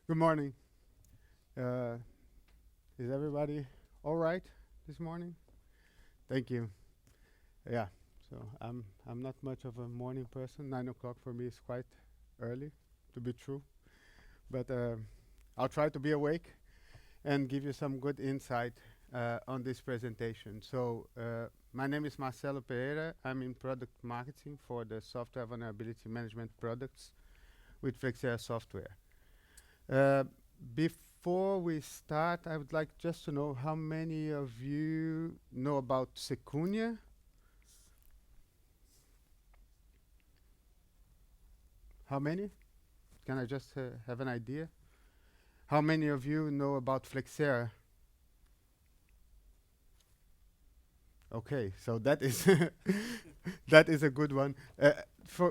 Good morning. Uh, is everybody all right this morning? Thank you. Yeah. So I'm not much of a morning person. 9 o'clock for me is quite early, to be true. But I'll try to be awake and give you some good insight on this presentation. So my name is Marcelo Pereira. I'm in product marketing for the software vulnerability management products with Flexera Software. Uh, Before we start, I would like just to know how many of you know about Secunia? How many? Can I just have an idea? How many of you know about Flexera? Okay, so that is that is a good one.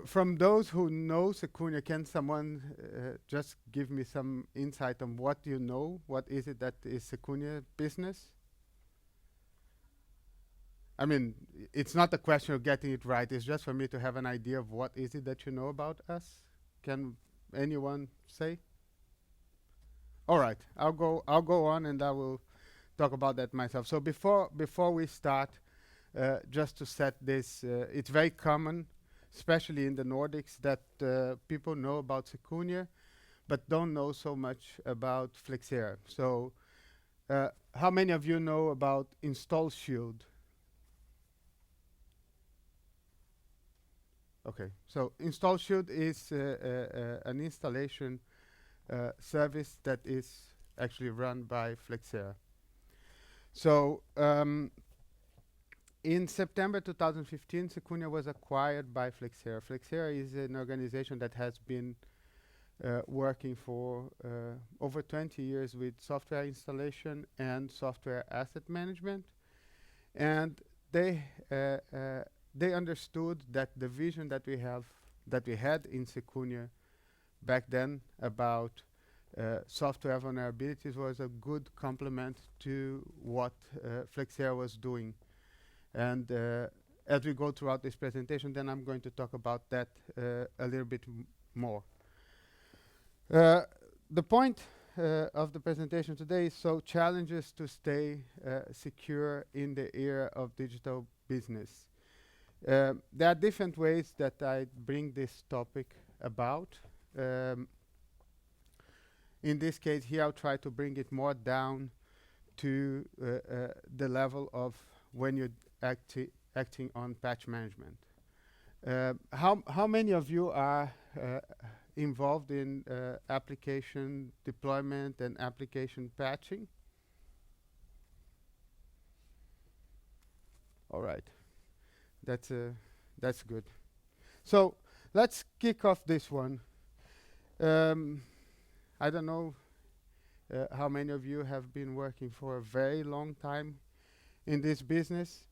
From those who know Secunia, can someone just give me some insight on what you know? What is it that is Secunia business? I mean, it's not a question of getting it right. It's just for me to have an idea of what is it that you know about us. Can anyone say? All right, I'll go on and I will talk about that myself. So before we start, just to set this, it's very common, especially in the Nordics, that people know about Secunia, but don't know so much about Flexera. So, how many of you know about Install Shield? Okay, so Install Shield is an installation service that is actually run by Flexera. So in September 2015, Secunia was acquired by Flexera. Flexera is an organization that has been working for over 20 years with software installation and software asset management, and they understood that the vision that we had in Secunia back then about software vulnerabilities was a good complement to what Flexera was doing. And as we go throughout this presentation, then I'm going to talk about that a little bit more. The point of the presentation today is so challenges to stay secure in the era of digital business. There are different ways that I bring this topic about. In this case here, I'll try to bring it more down to the level of when you're acting on patch management. How many of you are involved in application deployment and application patching? All right, that's good. So let's kick off this one. I don't know how many of you have been working for a very long time in this business,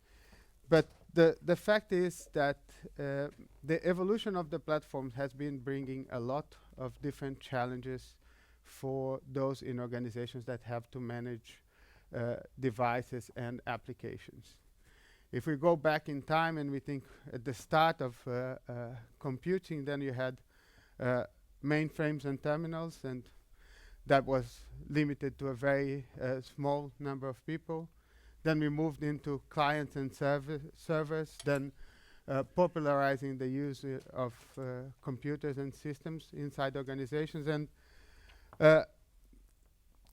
but the fact is that the evolution of the platform has been bringing a lot of different challenges for those in organizations that have to manage devices and applications. If we go back in time and we think at the start of computing, then you had mainframes and terminals, and that was limited to a very small number of people. Then we moved into clients and servers, then popularizing the use of computers and systems inside organizations. And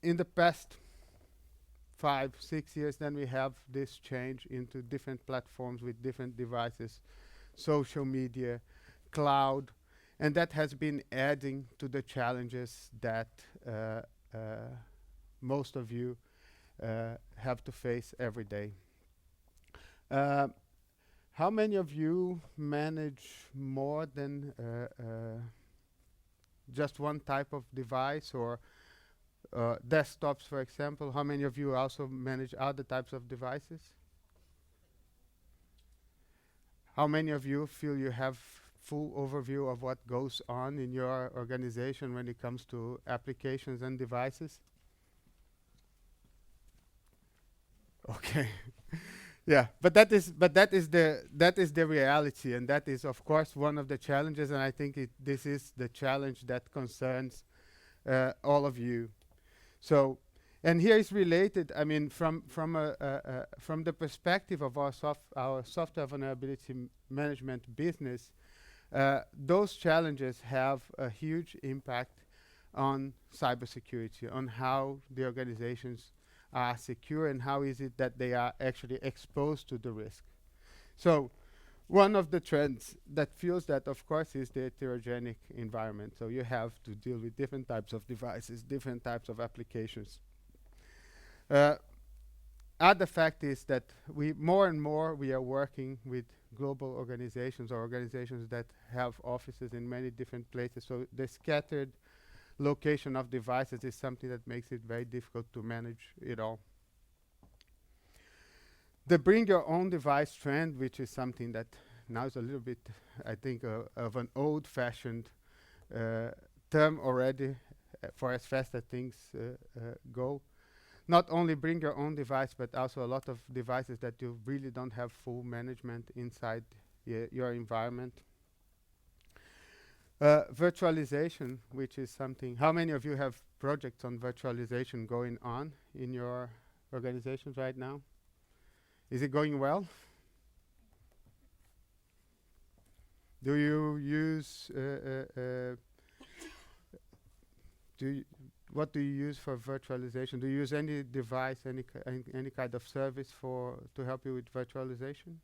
in the past 5-6 years, then we have this change into different platforms with different devices, social media, cloud, and that has been adding to the challenges that most of you have to face every day. How many of you manage more than just one type of device, or desktops, for example? How many of you also manage other types of devices? How many of you feel you have full overview of what goes on in your organization when it comes to applications and devices? Okay. Yeah, but that is the reality, and that is of course one of the challenges, and I think this is the challenge that concerns all of you. So, and here is related. I mean, from the perspective of our software vulnerability management business, those challenges have a huge impact on cybersecurity, on how the organizations are secure and how is it that they are actually exposed to the risk. So one of the trends that fuels that, of course, is the heterogenic environment. So you have to deal with different types of devices, different types of applications. Other fact is that more and more we are working with global organizations or organizations that have offices in many different places. So the scattered location of devices is something that makes it very difficult to manage it all. The bring your own device trend, which is something that now is a little bit, I think, of an old-fashioned term already for as fast as things go. Not only bring your own device, but also a lot of devices that you really don't have full management inside your environment. Virtualization, which is something. How many of you have projects on virtualization going on in your organizations right now? Is it going well? Do you use what do you use for virtualization? Do you use any device, any kind of service to help you with virtualization?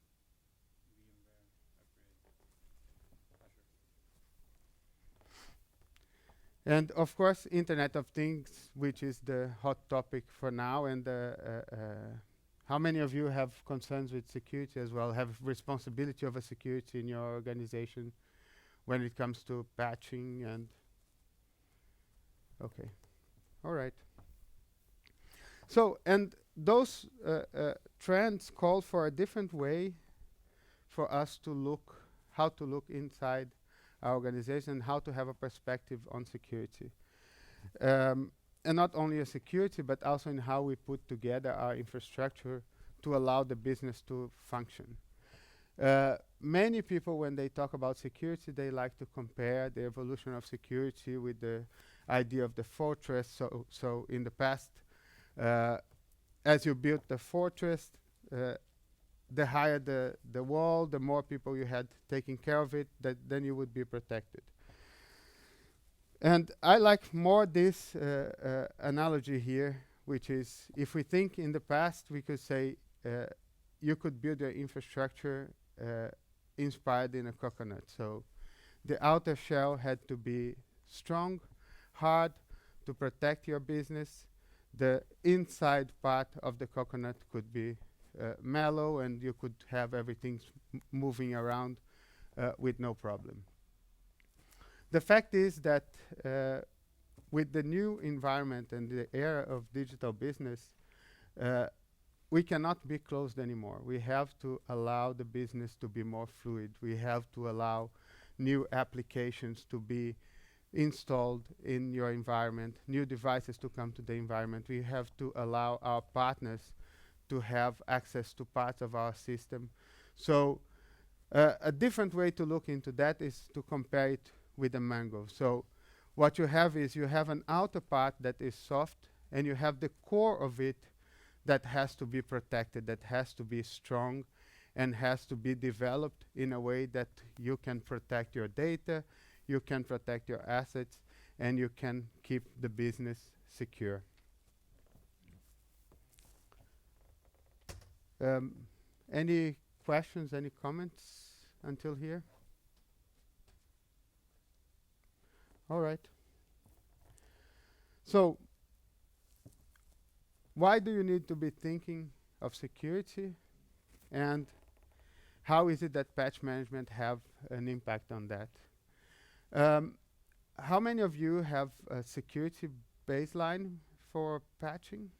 And of course, Internet of Things, which is the hot topic for now. And how many of you have concerns with security as well? Have responsibility over security in your organization when it comes to patching and? Okay, all right. So, and those trends call for a different way for us to look, how to look inside our organization, how to have a perspective on security. And not only a security, but also in how we put together our infrastructure to allow the business to function. Many people, when they talk about security, they like to compare the evolution of security with the idea of the fortress. So in the past, as you built the fortress, the higher the wall, the more people you had taking care of it, then you would be protected. And I like more this analogy here, which is if we think in the past, we could say you could build your infrastructure inspired in a coconut. So the outer shell had to be strong, hard to protect your business. The inside part of the coconut could be mellow, and you could have everything moving around with no problem. The fact is that with the new environment and the era of digital business, we cannot be closed anymore. We have to allow the business to be more fluid. We have to allow new applications to be installed in your environment, new devices to come to the environment. We have to allow our partners to have access to parts of our system. So a different way to look into that is to compare it with a mango. So what you have is you have an outer part that is soft, and you have the core of it that has to be protected, that has to be strong, and has to be developed in a way that you can protect your data, you can protect your assets, and you can keep the business secure. Any questions, any comments until here? All right. So, why do you need to be thinking of security, and how is it that patch management have an impact on that? How many of you have a security baseline for patching?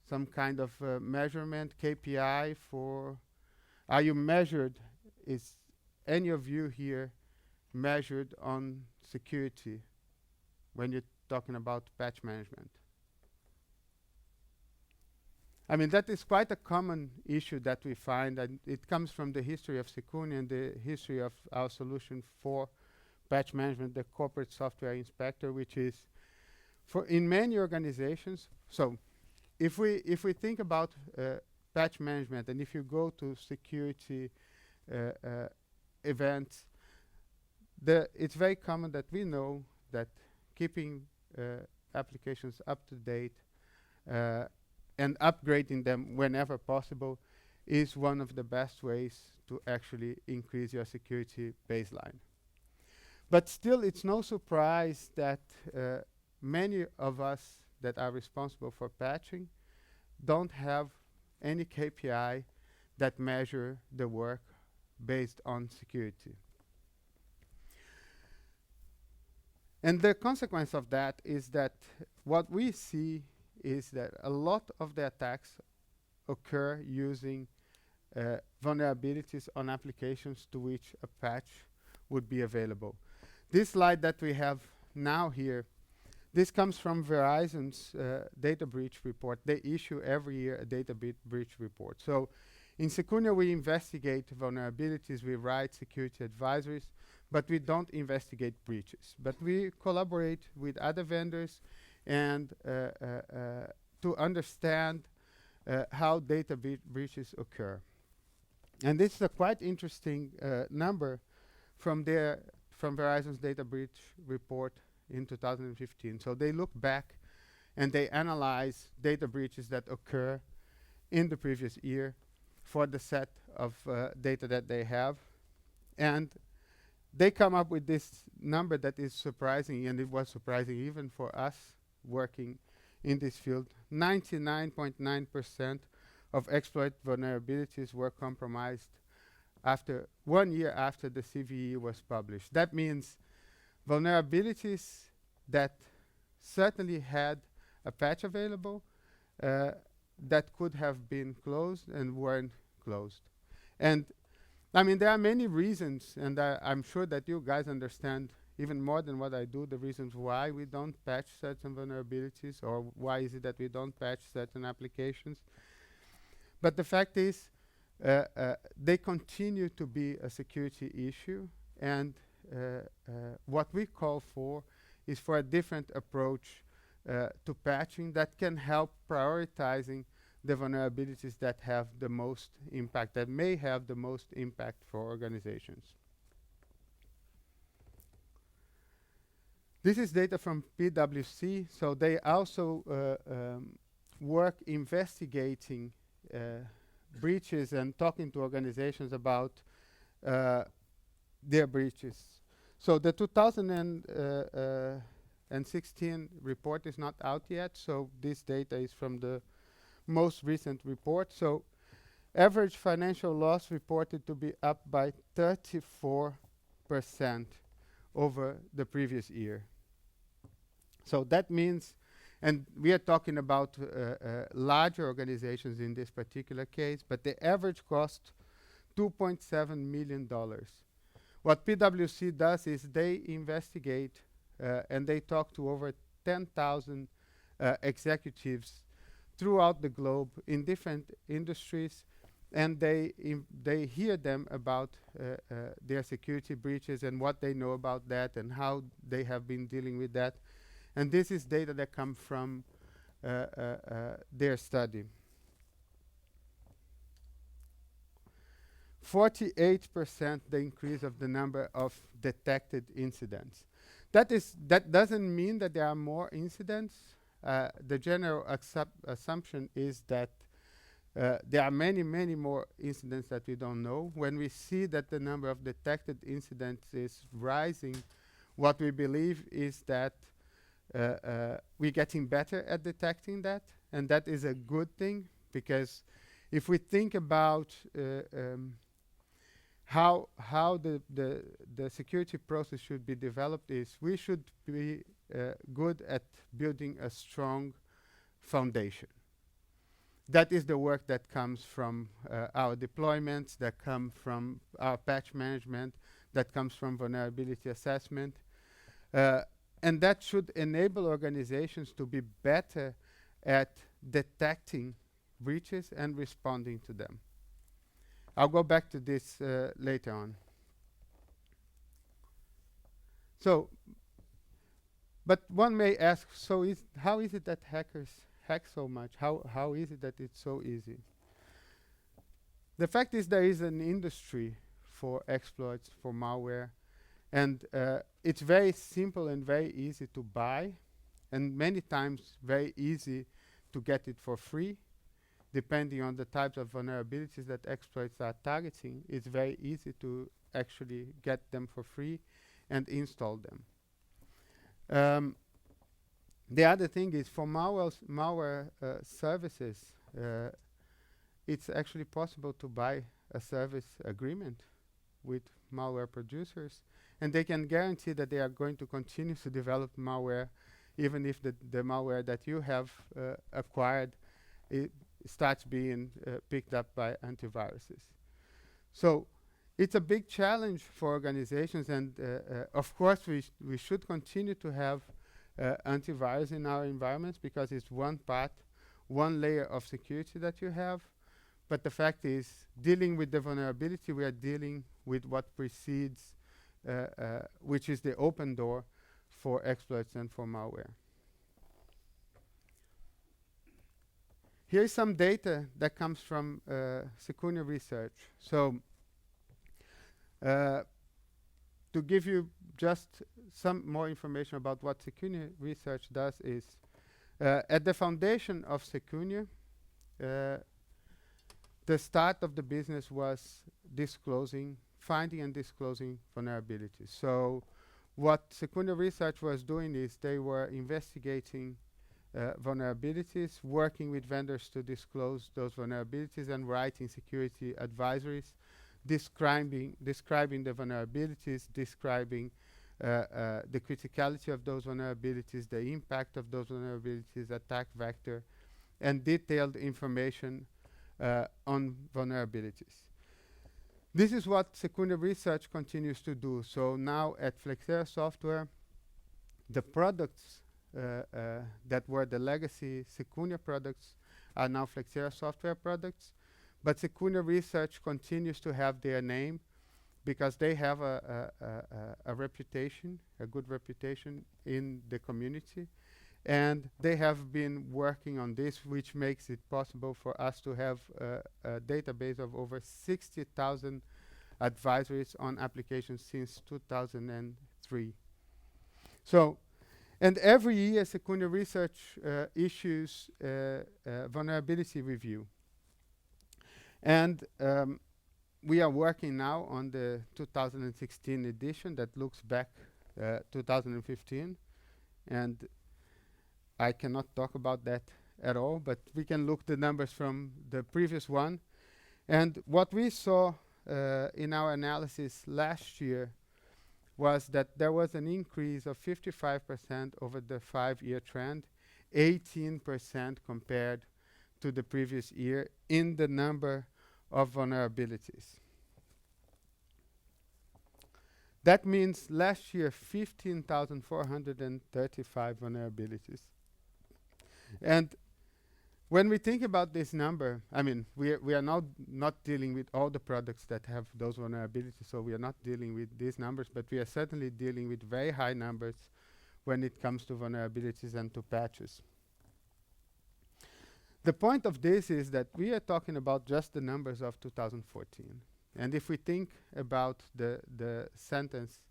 Some kind of measurement, KPI for, are you measured, is any of you here measured on security when you're talking about patch management? I mean, that is quite a common issue that we find, and it comes from the history of Secunia and the history of our solution for patch management, the corporate software inspector, which is for in many organizations. So if we think about patch management, and if you go to security events, it's very common that we know that keeping applications up to date and upgrading them whenever possible is one of the best ways to actually increase your security baseline. But still, it's no surprise that many of us that are responsible for patching don't have any KPI that measure the work based on security. And the consequence of that is that what we see is that a lot of the attacks occur using vulnerabilities on applications to which a patch would be available. This slide that we have now here, this comes from Verizon's data breach report. They issue every year a data breach report. So in Secunia, we investigate vulnerabilities, we write security advisories, but we don't investigate breaches. But we collaborate with other vendors and to understand how data breaches occur. And this is a quite interesting number from Verizon's data breach report in 2015. So they look back and they analyze data breaches that occur in the previous year for the set of data that they have. And they come up with this number that is surprising, and it was surprising even for us working in this field. 99.9% of exploit vulnerabilities were compromised after 1 year after the CVE was published. That means vulnerabilities that certainly had a patch available that could have been closed and weren't closed. And I mean, there are many reasons, and I'm sure that you guys understand even more than what I do, the reasons why we don't patch certain vulnerabilities, or why is it that we don't patch certain applications. But the fact is, they continue to be a security issue, and what we call for is for a different approach to patching that can help prioritizing the vulnerabilities that have the most impact, that may have the most impact for organizations. This is data from PwC, so they also work investigating breaches and talking to organizations about their breaches. So the 2016 report is not out yet, so this data is from the most recent report. So average financial loss reported to be up by 34% over the previous year. So that means, and we are talking about larger organizations in this particular case, but the average cost $2.7 million. What PwC does is they investigate and they talk to over 10,000 executives throughout the globe in different industries, and they hear them about their security breaches and what they know about that and how they have been dealing with that. And this is data that come from their study. 48% the increase of the number of detected incidents. That doesn't mean that there are more incidents. The general assumption is that there are many, many more incidents that we don't know. When we see that the number of detected incidents is rising, what we believe is that we're getting better at detecting that, and that is a good thing, because if we think about how the security process should be developed, is we should be good at building a strong foundation. That is the work that comes from our deployments, that come from our patch management, that comes from vulnerability assessment. And that should enable organizations to be better at detecting breaches and responding to them. I'll go back to this later on. So, but one may ask, so how is it that hackers hack so much? How is it that it's so easy? The fact is there is an industry for exploits, for malware, and it's very simple and very easy to buy, and many times very easy to get it for free. Depending on the types of vulnerabilities that exploits are targeting, it's very easy to actually get them for free and install them. The other thing is for malware services, it's actually possible to buy a service agreement with malware producers, and they can guarantee that they are going to continue to develop malware even if the malware that you have acquired starts being picked up by antiviruses. So it's a big challenge for organizations, and of course we should continue to have antivirus in our environments because it's one layer of security that you have. But the fact is, dealing with the vulnerability, we are dealing with what precedes, which is the open door for exploits and for malware. Here's some data that comes from Secunia Research. So, to give you just some more information about what Secunia Research does is, at the foundation of Secunia, the start of the business was finding and disclosing vulnerabilities. So what Secunia Research was doing is they were investigating vulnerabilities, working with vendors to disclose those vulnerabilities, and writing security advisories, describing the vulnerabilities, describing the criticality of those vulnerabilities, the impact of those vulnerabilities, attack vector, and detailed information on vulnerabilities. This is what Secunia Research continues to do. So now at Flexera Software, the products that were the legacy Secunia products are now Flexera Software products. But Secunia Research continues to have their name because they have a reputation, a good reputation in the community. And they have been working on this, which makes it possible for us to have a database of over 60,000 advisories on applications since 2003. So, and every year Secunia Research issues vulnerability review. And we are working now on the 2016 edition that looks back 2015. And I cannot talk about that at all, but we can look the numbers from the previous one. And what we saw in our analysis last year was that there was an increase of 55% over the 5-year trend, 18% compared to the previous year in the number of vulnerabilities. That means last year 15,435 vulnerabilities. And when we think about this number, I mean, we are now not dealing with all the products that have those vulnerabilities, so we are not dealing with these numbers, but we are certainly dealing with very high numbers when it comes to vulnerabilities and to patches. The point of this is that we are talking about just the numbers of 2014. And if we think about the sentence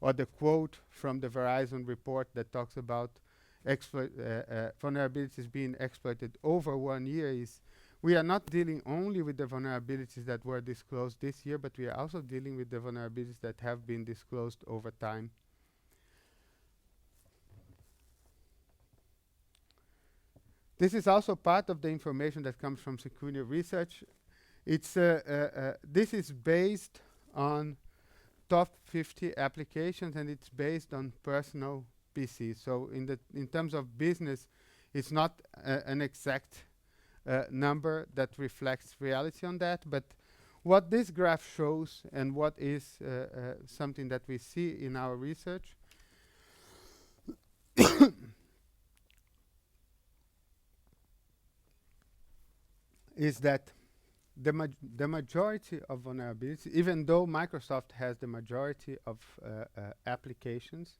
or the quote from the Verizon report that talks about vulnerabilities being exploited over 1 year, is we are not dealing only with the vulnerabilities that were disclosed this year, but we are also dealing with the vulnerabilities that have been disclosed over time. This is also part of the information that comes from Secunia Research. It's this is based on top 50 applications, and it's based on personal PCs. So in terms of business, it's not an exact number that reflects reality on that, but what this graph shows and what is something that we see in our research is that the majority of vulnerabilities, even though Microsoft has the majority of applications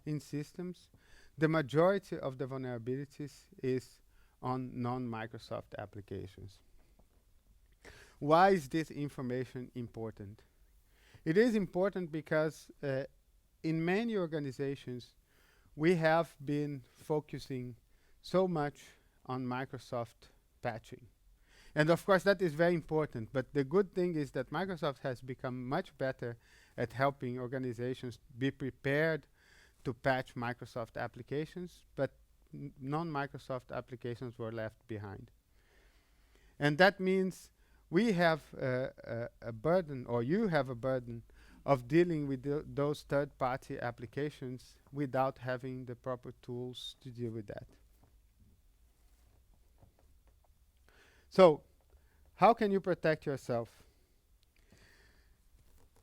in systems, the majority of the vulnerabilities is on non-Microsoft applications. Why is this information important? It is important because in many organizations, we have been focusing so much on Microsoft patching. And of course, that is very important. But the good thing is that Microsoft has become much better at helping organizations be prepared to patch Microsoft applications, but non-Microsoft applications were left behind. And that means we have a burden, or you have a burden, of dealing with those third-party applications without having the proper tools to deal with that. So, how can you protect yourself?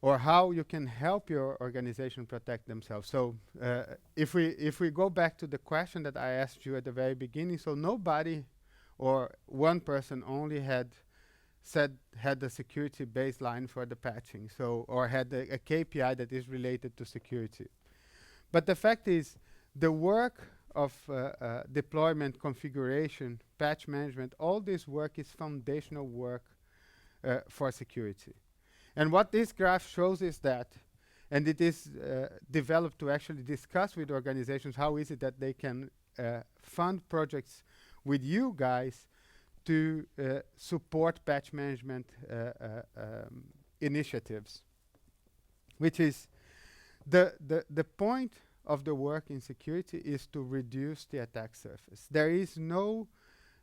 Or how you can help your organization protect themselves? So, if we go back to the question that I asked you at the very beginning, so nobody or one person only had the security baseline for the patching, so, or had a KPI that is related to security. But the fact is, the work of deployment, configuration, patch management, all this work is foundational work for security. And what this graph shows is that, and it is developed to actually discuss with organizations how is it that they can fund projects with you guys to support patch management initiatives, which is the point of the work in security is to reduce the attack surface. There is no,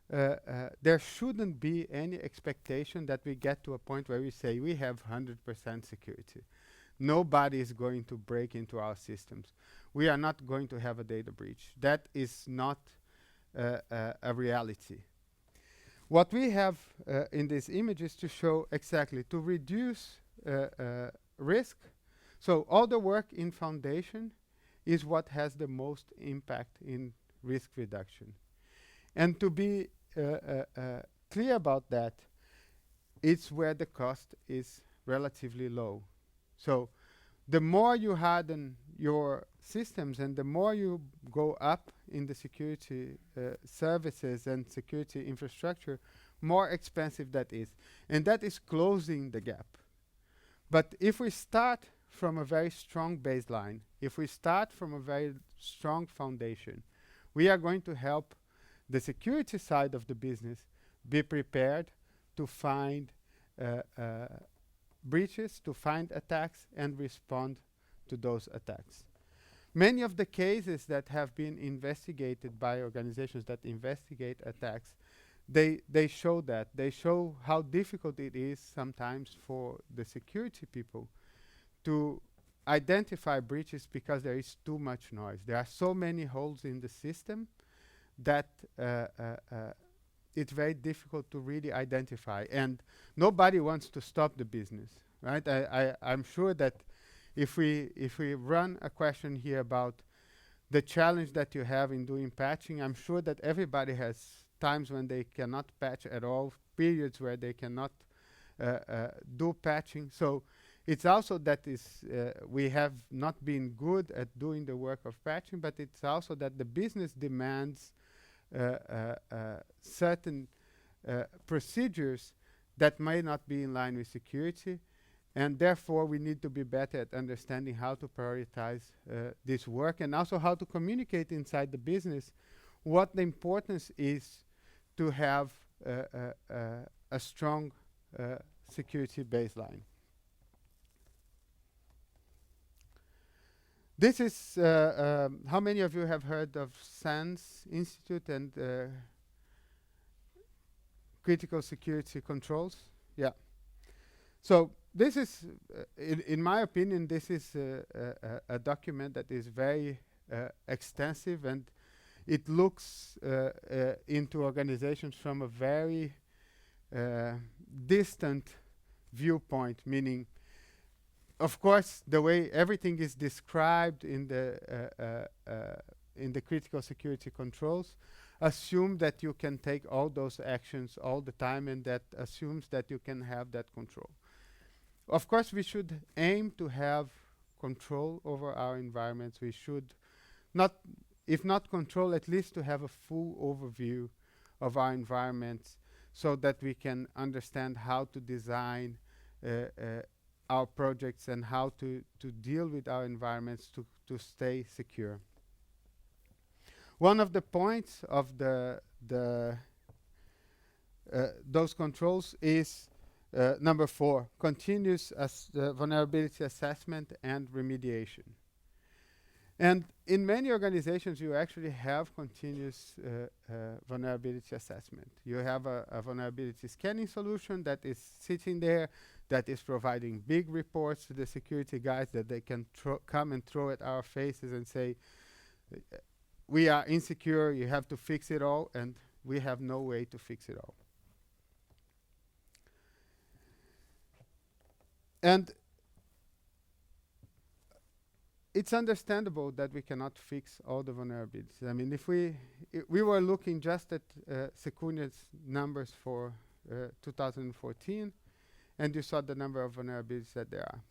there shouldn't be any expectation that we get to a point where we say we have 100% security. Nobody is going to break into our systems. We are not going to have a data breach. That is not a reality. What we have in this image is to show exactly to reduce risk. So all the work in foundation is what has the most impact in risk reduction. And to be clear about that, it's where the cost is relatively low. So the more you harden your systems and the more you go up in the security services and security infrastructure, more expensive that is. And that is closing the gap. But if we start from a very strong baseline, if we start from a very strong foundation, we are going to help the security side of the business be prepared to find breaches, to find attacks, and respond to those attacks. Many of the cases that have been investigated by organizations that investigate attacks, they show that. They show how difficult it is sometimes for the security people to identify breaches because there is too much noise. There are so many holes in the system that it's very difficult to really identify. And nobody wants to stop the business, right? I'm sure that if we run a question here about the challenge that you have in doing patching, I'm sure that everybody has times when they cannot patch at all, periods where they cannot do patching. So it's also that we have not been good at doing the work of patching, but it's also that the business demands certain procedures that may not be in line with security, and therefore we need to be better at understanding how to prioritize this work and also how to communicate inside the business what the importance is to have a strong security baseline. This is how many of you have heard of SANS Institute and critical security controls? Yeah. So this is, in my opinion, this is a document that is very extensive, and it looks into organizations from a very distant viewpoint, meaning, of course, the way everything is described in the critical security controls assume that you can take all those actions all the time, and that assumes that you can have that control. Of course, we should aim to have control over our environments. We should not, if not control, at least to have a full overview of our environments, so that we can understand how to design our projects and how to deal with our environments to stay secure. One of the points of those controls is number 4, continuous vulnerability assessment and remediation. And in many organizations, you actually have continuous vulnerability assessment. You have a vulnerability scanning solution that is sitting there, that is providing big reports to the security guys that they can come and throw at our faces and say, we are insecure, you have to fix it all, and we have no way to fix it all. And it's understandable that we cannot fix all the vulnerabilities. I mean, if we were looking just at Secunia's numbers for 2014, and you saw the number of vulnerabilities that there are.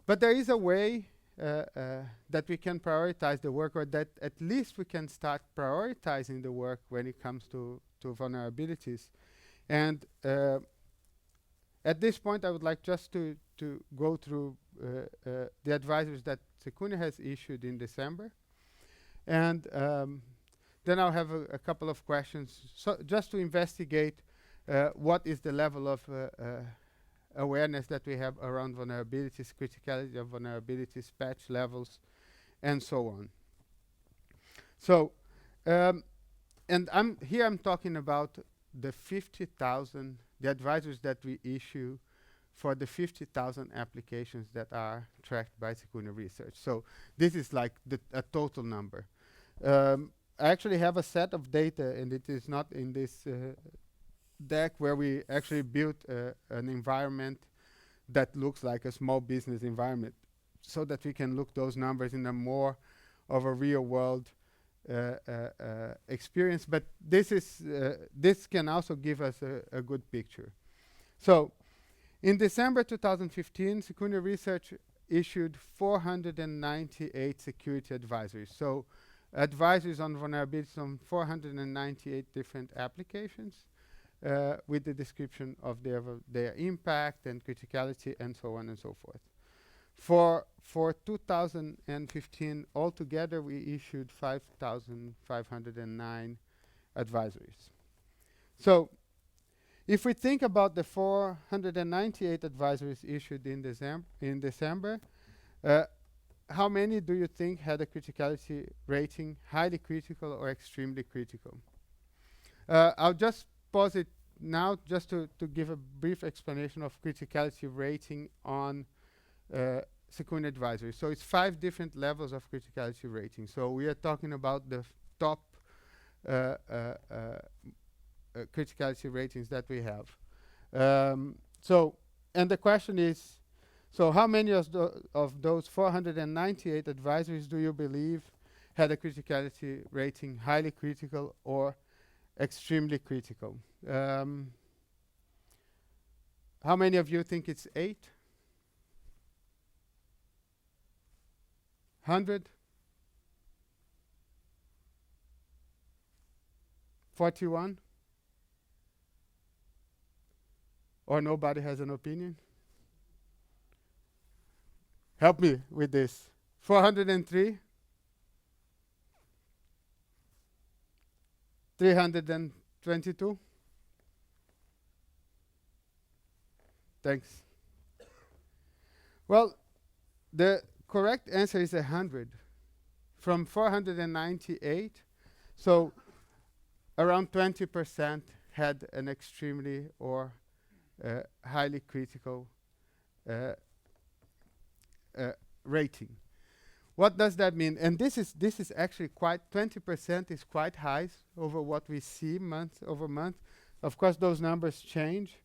But there is a way that we can prioritize the work, or that at least we can start prioritizing the work when it comes to vulnerabilities. And at this point, I would like just to go through the advisories that Secunia has issued in December. And then I'll have a couple of questions, so just to investigate what is the level of awareness that we have around vulnerabilities, criticality of vulnerabilities, patch levels, and so on. So, and I'm talking about the 50,000, the advisories that we issue for the 50,000 applications that are tracked by Secunia Research. So this is like a total number. I actually have a set of data, and it is not in this deck, where we actually built an environment that looks like a small business environment, so that we can look those numbers in a more of a real world experience. But this can also give us a good picture. So in December 2015, Secunia Research issued 498 security advisories. So advisories on vulnerabilities on 498 different applications, with the description of their impact and criticality and so on and so forth. For 2015, altogether, we issued 5,509 advisories. So if we think about the 498 advisories issued in December, how many do you think had a criticality rating highly critical or extremely critical? I'll just pause it now just to give a brief explanation of criticality rating on Secunia advisory. So it's 5 different levels of criticality rating. So we are talking about the top criticality ratings that we have. So, and the question is, so how many of those 498 advisories do you believe had a criticality rating highly critical or extremely critical? How many of you think it's 8? 100? 41? Or nobody has an opinion? Help me with this. 403? 322? Thanks. Well, the correct answer is 100. From 498, so around 20% had an extremely or highly critical rating. What does that mean? And this is actually quite, 20% is quite high over what we see month over month. Of course, those numbers change,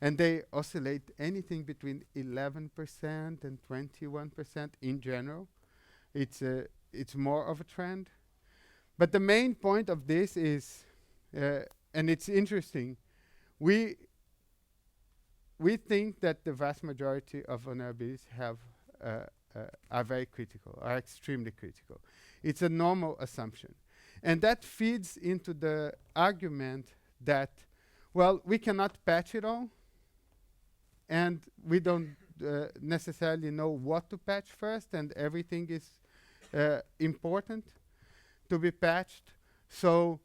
and they oscillate anything between 11% and 21% in general. It's more of a trend. But the main point of this is, and it's interesting, we think that the vast majority of vulnerabilities are very critical, are extremely critical. It's a normal assumption. And that feeds into the argument that, well, we cannot patch it all, and we don't necessarily know what to patch first, and everything is important to be patched. So,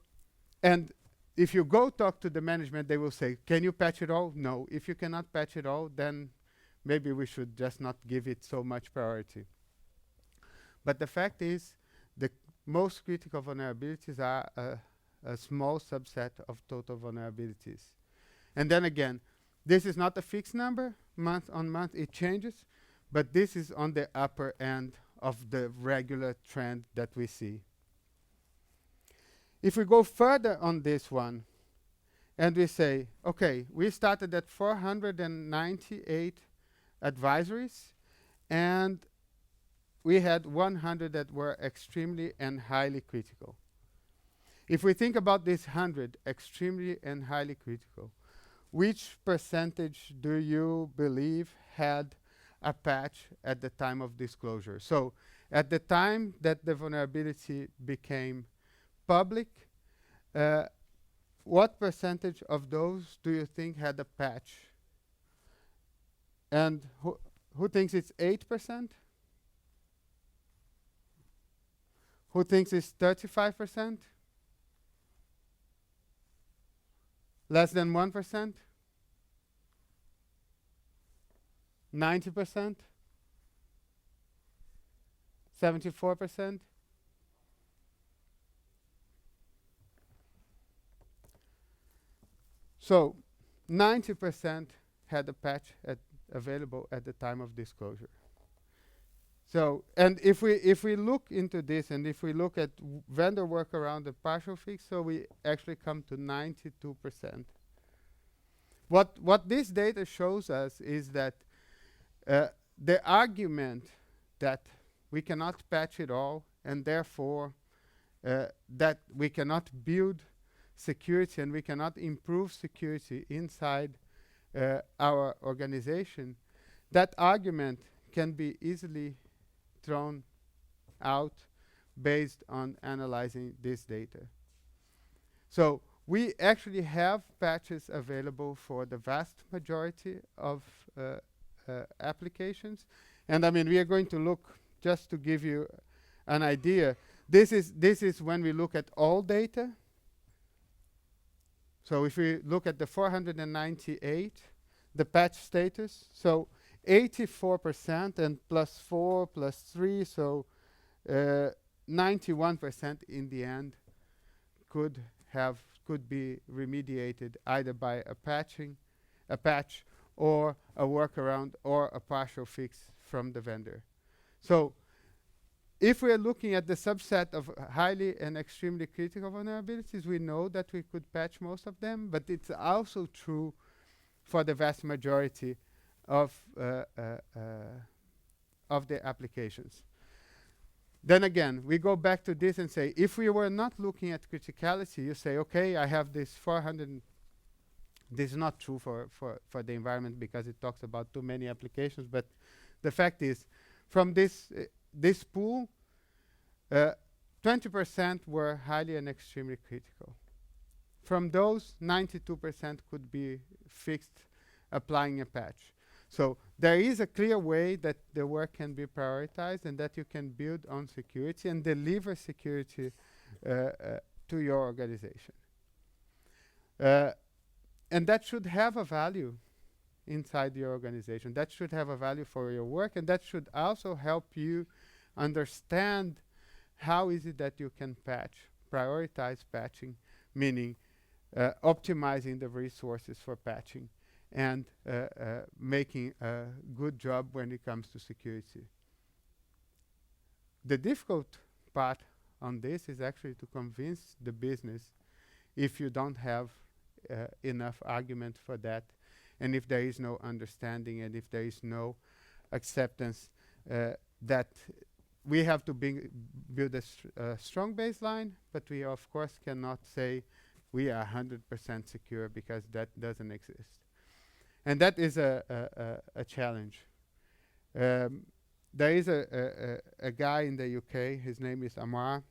and if you go talk to the management, they will say, can you patch it all? No. If you cannot patch it all, then maybe we should just not give it so much priority. But the fact is, the most critical vulnerabilities are a small subset of total vulnerabilities. And then again, this is not a fixed number. Month on month, it changes. But this is on the upper end of the regular trend that we see. If we go further on this one, and we say, okay, we started at 498 advisories, and we had 100 that were extremely and highly critical. If we think about this 100 extremely and highly critical, which percentage do you believe had a patch at the time of disclosure? So at the time that the vulnerability became public, what percentage of those do you think had a patch? And who thinks it's 8%? Who thinks it's 35%? Less than 1%? 90%? 74%? So 90% had a patch available at the time of disclosure. So, and if we look into this, and if we look at vendor workaround the partial fix, so we actually come to 92%. What this data shows us is that the argument that we cannot patch it all, and therefore that we cannot build security and we cannot improve security inside our organization, that argument can be easily thrown out based on analyzing this data. So we actually have patches available for the vast majority of applications. And I mean, we are going to look, just to give you an idea, this is when we look at all data. So if we look at the 498, the patch status, so 84% and +4 +3, so 91% in the end could be remediated either by a patch or a workaround or a partial fix from the vendor. So if we're looking at the subset of highly and extremely critical vulnerabilities, we know that we could patch most of them, but it's also true for the vast majority of the applications. Then again, we go back to this and say, if we were not looking at criticality, you say, okay, I have this 400. This is not true for the environment because it talks about too many applications, but the fact is, from this pool, 20% were highly and extremely critical. From those, 92% could be fixed applying a patch. So there is a clear way that the work can be prioritized and that you can build on security and deliver security to your organization. And that should have a value inside your organization. That should have a value for your work, and that should also help you understand how is it that you can prioritize patching, meaning optimizing the resources for patching and making a good job when it comes to security. The difficult part on this is actually to convince the business if you don't have enough argument for that, and if there is no understanding and if there is no acceptance that we have to build a strong baseline, but we of course cannot say we are 100% secure, because that doesn't exist. And that is a challenge. There is a guy in the UK, his name is Amar,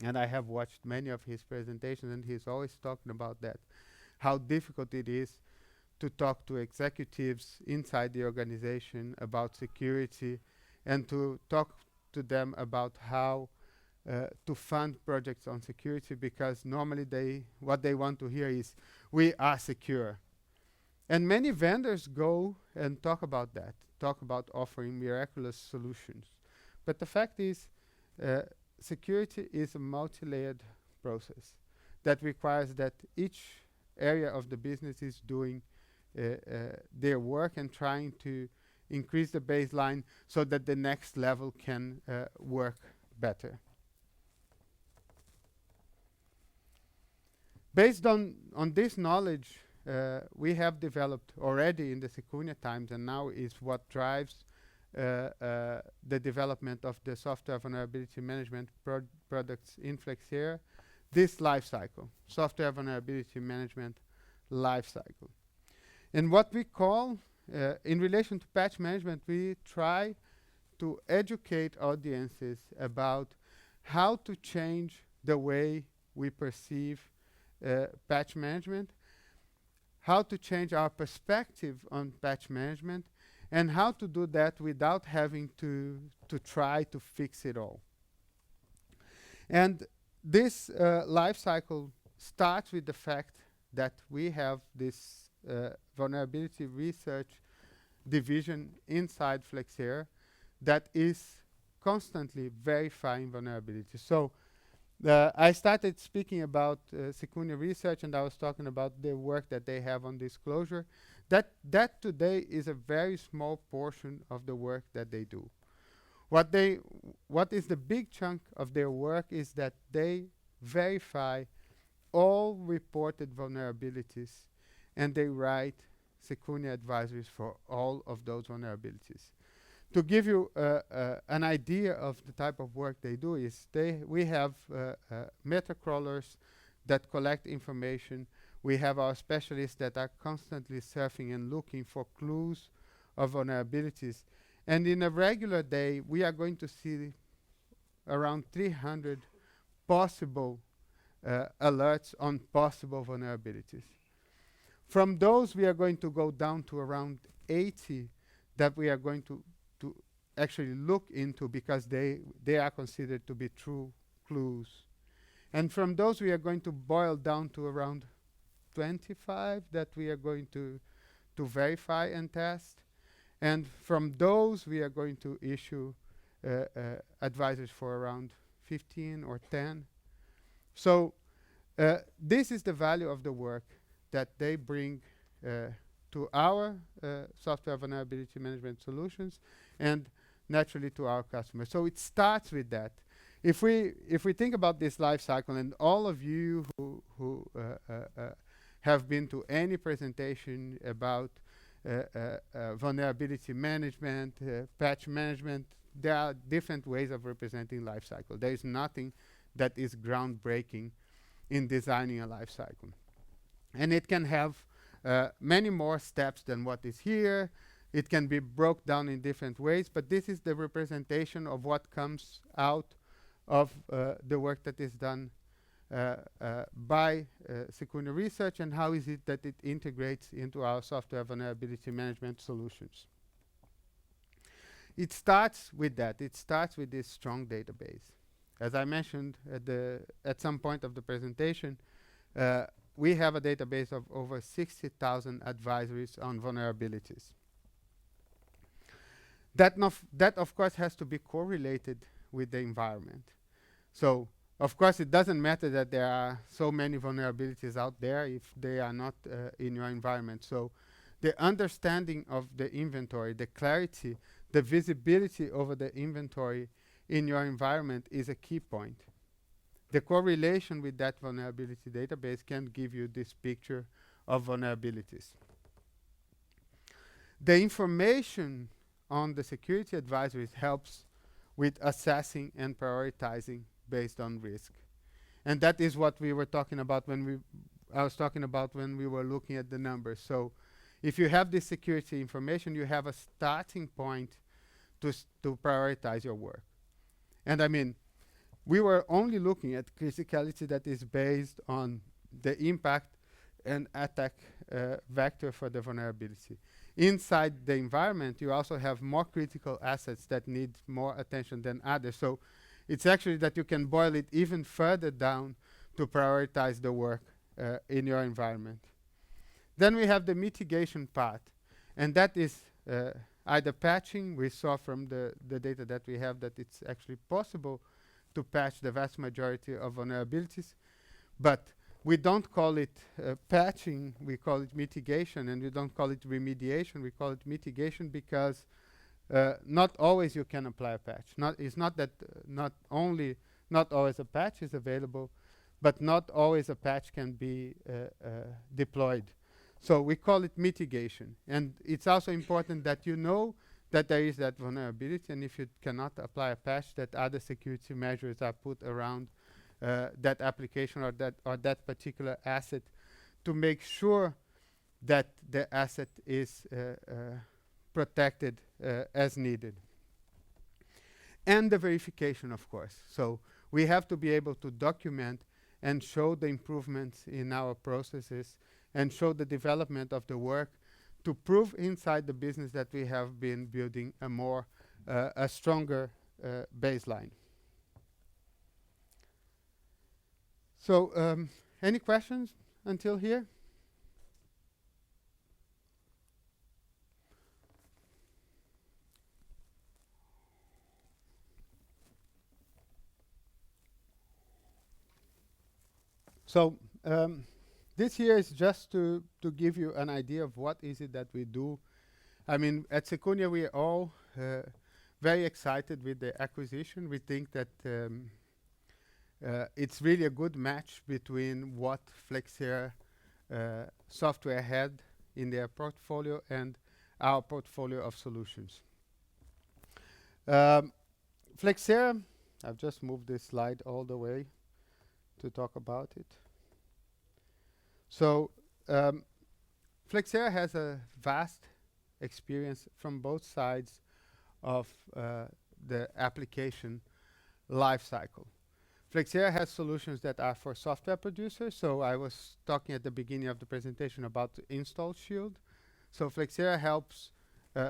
and I have watched many of his presentations, and he's always talking about that, how difficult it is to talk to executives inside the organization about security, and to talk to them about how to fund projects on security, because normally what they want to hear is, we are secure. And many vendors go and talk about that, talk about offering miraculous solutions. But the fact is, security is a multi-layered process that requires that each area of the business is doing their work and trying to increase the baseline so that the next level can work better. Based on this knowledge, we have developed already in the Secunia times, and now is what drives the development of the software vulnerability management products in Flexera, this lifecycle, software vulnerability management lifecycle. And what we call, in relation to patch management, we try to educate audiences about how to change the way we perceive patch management, how to change our perspective on patch management, and how to do that without having to try to fix it all. And this life cycle starts with the fact that we have this vulnerability research division inside Flexera that is constantly verifying vulnerabilities. So I started speaking about Secunia Research, and I was talking about the work that they have on disclosure. That today is a very small portion of the work that they do. What is the big chunk of their work is that they verify all reported vulnerabilities, and they write Secunia advisories for all of those vulnerabilities. To give you an idea of the type of work they do, is we have meta crawlers that collect information. We have our specialists that are constantly surfing and looking for clues of vulnerabilities. And in a regular day, we are going to see around 300 possible alerts on possible vulnerabilities. From those, we are going to go down to around 80 that we are going to actually look into, because they are considered to be true clues. And from those, we are going to boil down to around 25 that we are going to verify and test. And from those, we are going to issue advisories for around 15 or 10. So this is the value of the work that they bring to our software vulnerability management solutions, and naturally to our customers. So it starts with that. If we think about this life cycle, and all of you who have been to any presentation about vulnerability management, patch management, there are different ways of representing life cycle. There is nothing that is groundbreaking in designing a life cycle. And it can have many more steps than what is here. It can be broke down in different ways, but this is the representation of what comes out of the work that is done by Secunia Research, and how is it that it integrates into our software vulnerability management solutions. It starts with that. It starts with this strong database. As I mentioned at some point of the presentation, we have a database of over 60,000 advisories on vulnerabilities. That of course has to be correlated with the environment. So of course it doesn't matter that there are so many vulnerabilities out there if they are not in your environment. So the understanding of the inventory, the clarity, the visibility over the inventory in your environment is a key point. The correlation with that vulnerability database can give you this picture of vulnerabilities. The information on the security advisories helps with assessing and prioritizing based on risk. And that is what we were talking about I was talking about when we were looking at the numbers. So if you have this security information, you have a starting point to prioritize your work. And I mean, we were only looking at criticality that is based on the impact and attack vector for the vulnerability. Inside the environment, you also have more critical assets that need more attention than others. So it's actually that you can boil it even further down to prioritize the work in your environment. Then we have the mitigation part, and that is either patching. We saw from the data that we have that it's actually possible to patch the vast majority of vulnerabilities, but we don't call it patching, we call it mitigation, and we don't call it remediation, we call it mitigation because not always you can apply a patch. It's not that not always a patch is available, but not always a patch can be deployed. So we call it mitigation. And it's also important that you know that there is that vulnerability, and if you cannot apply a patch, that other security measures are put around that application or that particular asset to make sure that the asset is protected as needed. And the verification, of course. So we have to be able to document and show the improvements in our processes and show the development of the work to prove inside the business that we have been building a stronger baseline. So any questions until here? So this here is just to give you an idea of what is it that we do. I mean, at Secunia, we are all very excited with the acquisition. We think that it's really a good match between what Flexera Software had in their portfolio and our portfolio of solutions. Flexera, I've just moved this slide all the way to talk about it. So Flexera has a vast experience from both sides of the application lifecycle. Flexera has solutions that are for software producers. So I was talking at the beginning of the presentation about the install shield. So Flexera helps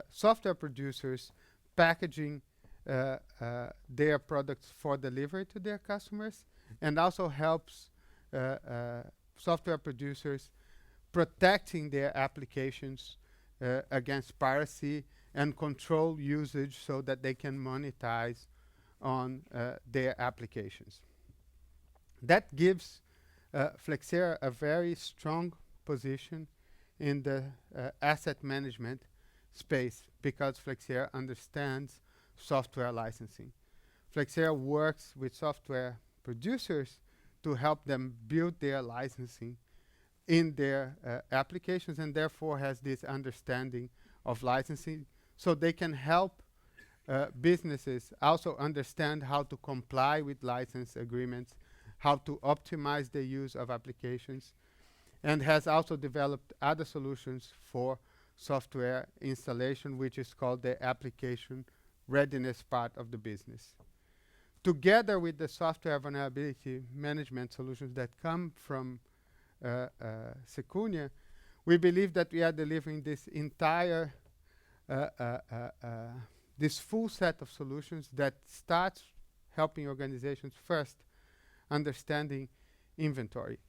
software producers packaging their products for delivery to their customers, and also helps software producers protecting their applications against piracy and control usage so that they can monetize on their applications. That gives Flexera a very strong position in the asset management space because Flexera understands software licensing. Flexera works with software producers to help them build their licensing in their applications, and therefore has this understanding of licensing, so they can help businesses also understand how to comply with license agreements, how to optimize the use of applications, and has also developed other solutions for software installation, which is called the application readiness part of the business. Together with the software vulnerability management solutions that come from Secunia, we believe that we are delivering this entire, this full set of solutions that starts helping organizations first understanding inventory,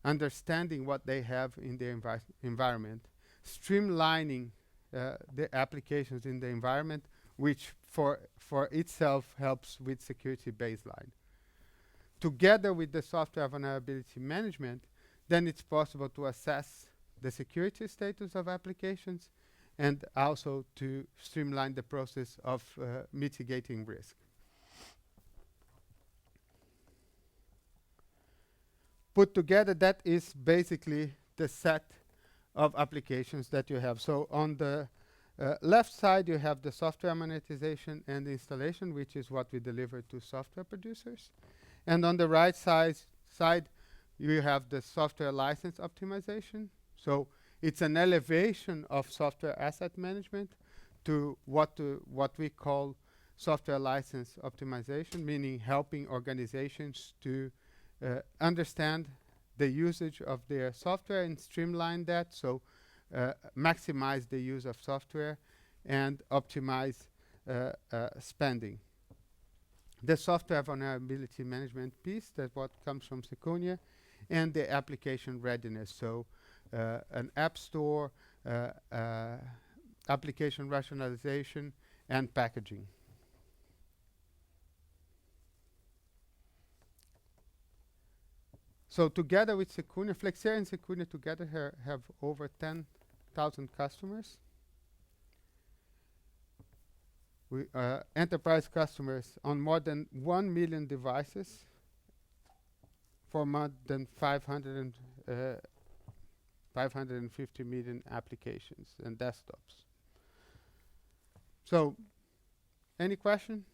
understanding what they have in their environment, streamlining the applications in the environment, which for itself helps with security baseline. Together with the software vulnerability management, then it's possible to assess the security status of applications and also to streamline the process of mitigating risk. Put together, that is basically the set of applications that you have. So on the Left side, you have the software monetization and installation, which is what we deliver to software producers. And on the right side, you have the software license optimization. So it's an elevation of software asset management to what we call software license optimization, meaning helping organizations to understand the usage of their software and streamline that. So maximize the use of software and optimize spending. The software vulnerability management piece, that what comes from Secunia, and the application readiness. So an app store, application rationalization, and packaging. So together with Secunia, Flexera and Secunia together have over 10,000 customers. We enterprise customers on more than 1 million devices for more than 550 million applications and desktops. So, any question?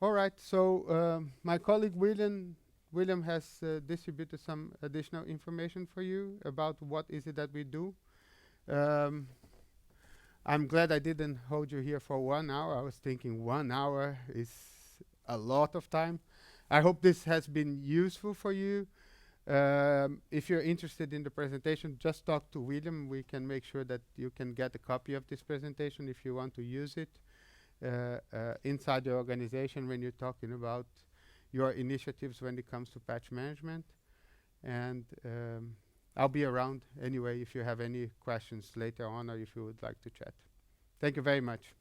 All right, so my colleague William has distributed some additional information for you about what is it that we do. I'm glad I didn't hold you here for 1 hour. I was thinking 1 hour is a lot of time. I hope this has been useful for you. If you're interested in the presentation, just talk to William. We can make sure that you can get a copy of this presentation if you want to use it inside your organization when you're talking about your initiatives when it comes to patch management. And I'll be around anyway if you have any questions later on or if you would like to chat. Thank you very much.